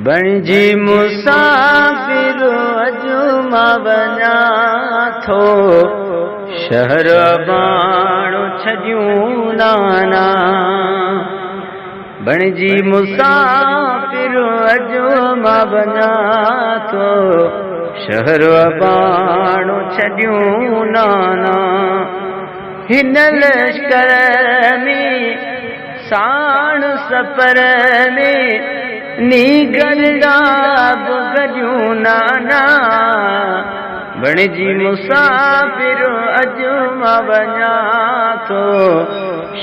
बणिजी मुसाफिर अजु मां वञा थो, शहर बाणो छॾियूं नाना। बणिजी मुसाफिर अजु मां वञा थो, शहर बाणो छॾियूं नाना। हिन लश्कर में साण सफ़र में नीगरदा गॾियूं नाना। बणिजी मुसाफिर अजु मां वञा थो,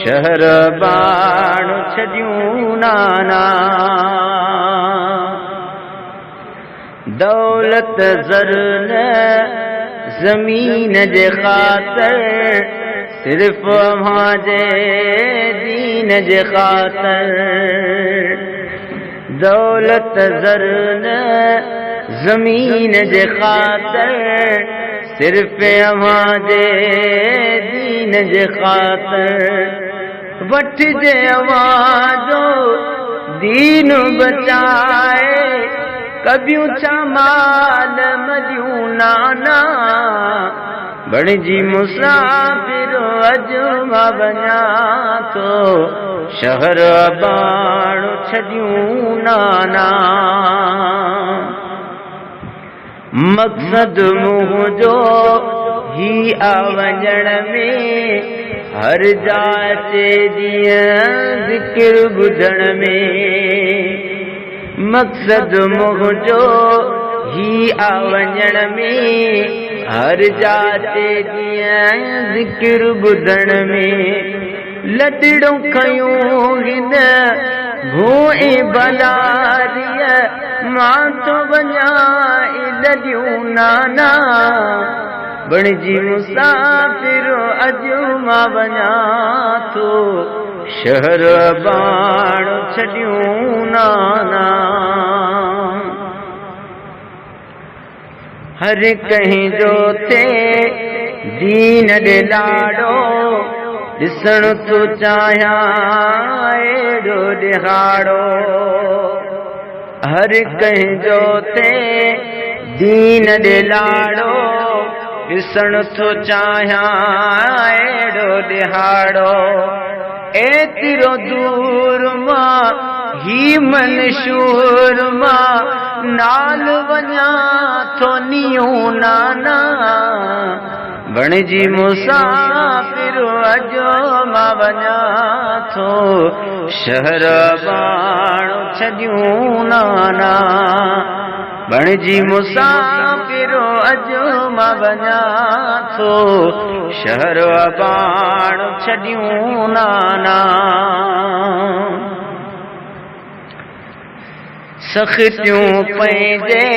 शहर बाणो छॾियूं नाना। दौलत ज़र न ज़मीन जे ख़ातिर, सिर्फ़ अव्हांजे दीन जे ख़ातिर। दौलत ज़र न ज़मीन जे ख़ातिर, सिर्फ़ अव्हांजे दीन जे ख़ातिर। वठिजे अव्हांजो दीन बचाए, कबियूं छा माल मदियूं नाना। बणिजी मुसाफिर अजु मां वञा थो, शहर बाणो छॾियूं नाना। मक़सद मुंहिंजो ही आ वञण में, हर जाइ ते जीअं ज़िक्र ॿुधण में। मक़सद मुंहिंजो ही आ वञण में, हर जाइ ते जीअं ज़िक्र ॿुधण में। लदिड़ो खयूं हिन भूए बलारीअ, मां थो वञा लदियूं नाना। बणिजी मुसाफिर अजु मां वञा थो, शहर बाणो छॾियूं नाना। हर कंहिंजो थे दीन ॾे लाॾो, ॾिसण थो चाहियां एॾो ॾिहाड़ो। हर कंहिंजो थे दीन ॾे लाॾो, ॾिसण थो चाहियां एॾो ॾिहाड़ो। एतिरो दूर मां ही मंशूर मां, नाल वञा थो नियूं नाना। बणिजी मुसाफिर अजु मां वञा थो, शहर बाणो छॾियूं नाना। बणिजी मुसाफिर अजु मां वञा थो, शहर बाणो छॾियूं नाना। सख़्तियूं पंहिंजे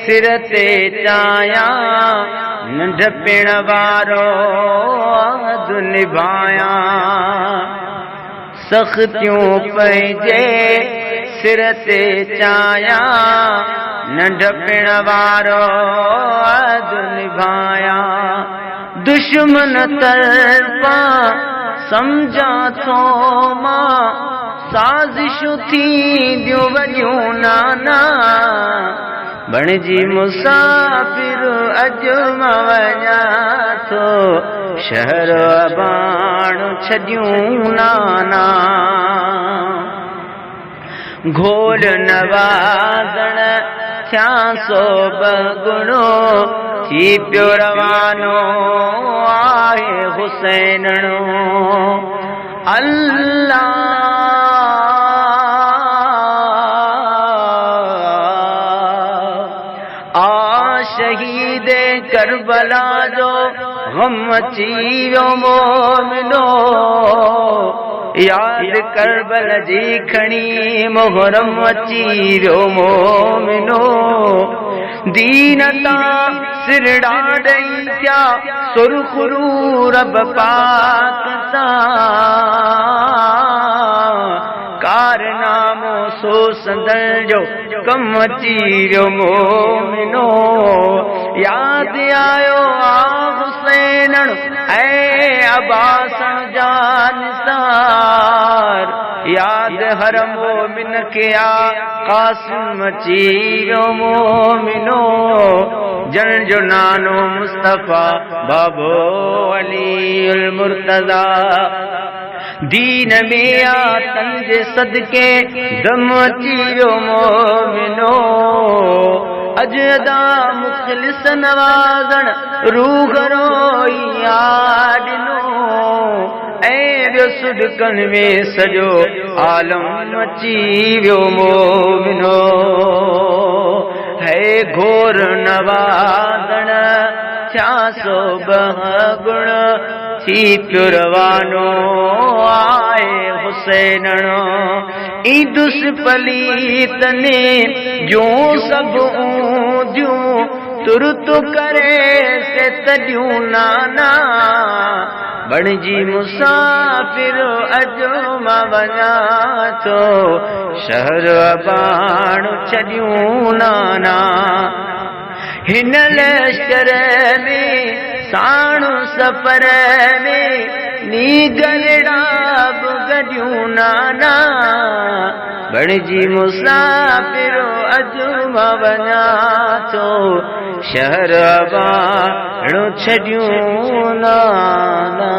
सिर ते चायां, नंढपिण वारो अहद निभायां। सख़्तियूं पंहिंजे सिर ते चायां, नंढपिण वारो अहद निभायां। दुश्मन तरफ़ां सम्झां थो मां, साज़िशूं थींदियूं वॾियूं नाना। बणिजी मुसाफिर अजु मां वञा थो, शहर बाणो छॾियूं नाना। घोड़ नवाज़ण थियां सो बगुणो, थी पियो रवानो आहे हुसैनणो। अल्लाह शहीदे करबला जो गम अची वियो मोमिनो, याद करबल जी खणी मुहर्रम अची वियो मोमिनो। दीन तां सिरड़ा ॾेई थिया सुरखुरू रब पाक सां, कारनामो सो संदल जो कम अची वियो मोमिनो। याद आयो आ हुसैन ऐं अब्बासन जा निसार, याद हर मोमिन के कासिम अची वियो मोमिनो जन जो नानो मुस्तफ़ा बाबो अली मुर्तज़ा दीन में आतन जे सदके दम अची वियो मोमिनो अजदा मुखलिस नवाज़ण रूह रोई आडिनो ऐं सुडकन में सजो आलम अची वियो मोमिनो है घोर नवाज़ण छा सो गुण थी पियो रवानो आए हुसैनणो ईदुस पलीतने जो सब ऊंधियूं तुरत करे से तॾियूं नाना बणजी मुसाफिर अजो मां वञा थो शहर अबाण छॾियूं नाना हिन लश्कर में साण सफ़र में नीगरड़ा गॾियूं नाना बणजी मुसाफिर अजो मां वञा थो शहर अबाण छॾियूं नाना